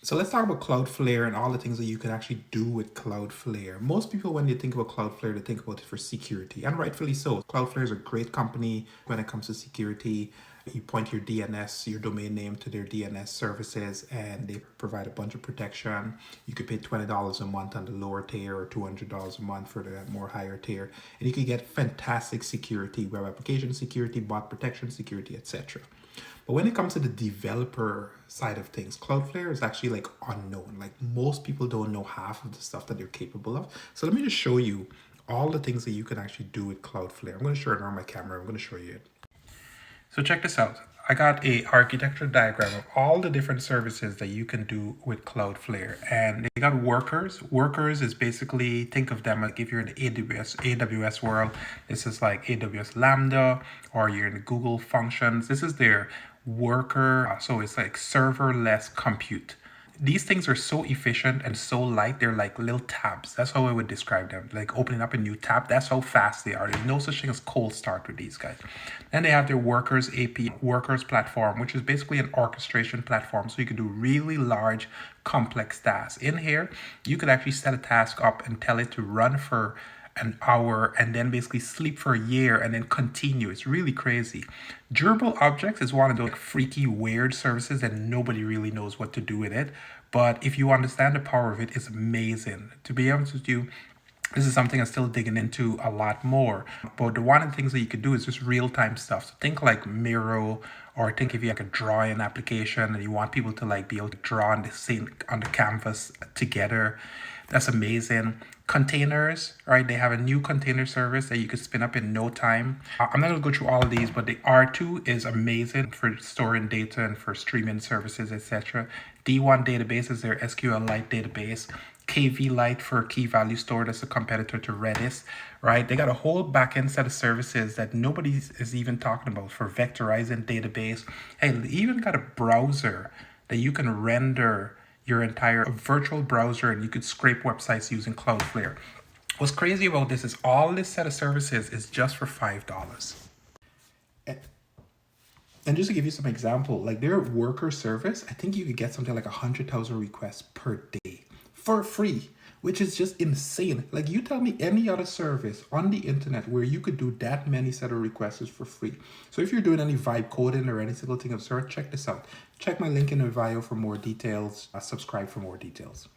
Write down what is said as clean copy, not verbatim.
So let's talk about Cloudflare and all the things that you can actually do with Cloudflare. Most people, when they think about Cloudflare, they think about it for security, and rightfully so. Cloudflare is a great company when it comes to security. You point your DNS, your domain name to their DNS services, and they provide a bunch of protection. You could pay $20 a month on the lower tier or $200 a month for the more higher tier, and you could get fantastic security, web application security, bot protection security, etc. But when it comes to the developer side of things, Cloudflare is actually like unknown. Like most people don't know half of the stuff that they're capable of. So let me just show you all the things that you can actually do with Cloudflare. I'm going to show it on my camera. I'm going to show you it. So check this out. I got a architecture diagram of all the different services that you can do with Cloudflare. And they got workers. Workers is basically, think of them like if you're in the AWS world, this is like AWS Lambda, or you're in the Google Functions. This is their worker. So it's like serverless compute. These things are so efficient and so light. They're like little tabs. That's how I would describe them. Like opening up a new tab. That's how fast they are. There's no such thing as cold start with these guys. Then they have their workers API, workers platform, which is basically an orchestration platform. So you can do really large, complex tasks. In here, you could actually set a task up and tell it to run for an hour and then basically sleep for a year and then continue. It's really crazy. Durable objects is one of those freaky, weird services that nobody really knows what to do with it. But if you understand the power of it, it's amazing. To be able to do this is something I'm still digging into a lot more. But one of the things that you could do is just real-time stuff. So think like Miro, or think if you could draw an application and you want people to like be able to draw on the canvas together. That's amazing. Containers, right? They have a new container service that you could spin up in no time. I'm not going to go through all of these, but the R2 is amazing for storing data and for streaming services, etc. D1 database is their SQLite database. KV-Lite for key value store, that's a competitor to Redis, right? They got a whole backend set of services that nobody is even talking about for vectorizing database. Hey, they even got a browser that you can render your entire virtual browser and you could scrape websites using Cloudflare. What's crazy about this is all this set of services is just for $5. And just to give you some example, like their worker service, I think you could get something like 100,000 requests per day for free, which is just insane. Like you tell me any other service on the internet where you could do that many set of requests for free. So if you're doing any vibe coding or any single thing of sort, check this out. Check my link in the bio for more details. Subscribe for more details.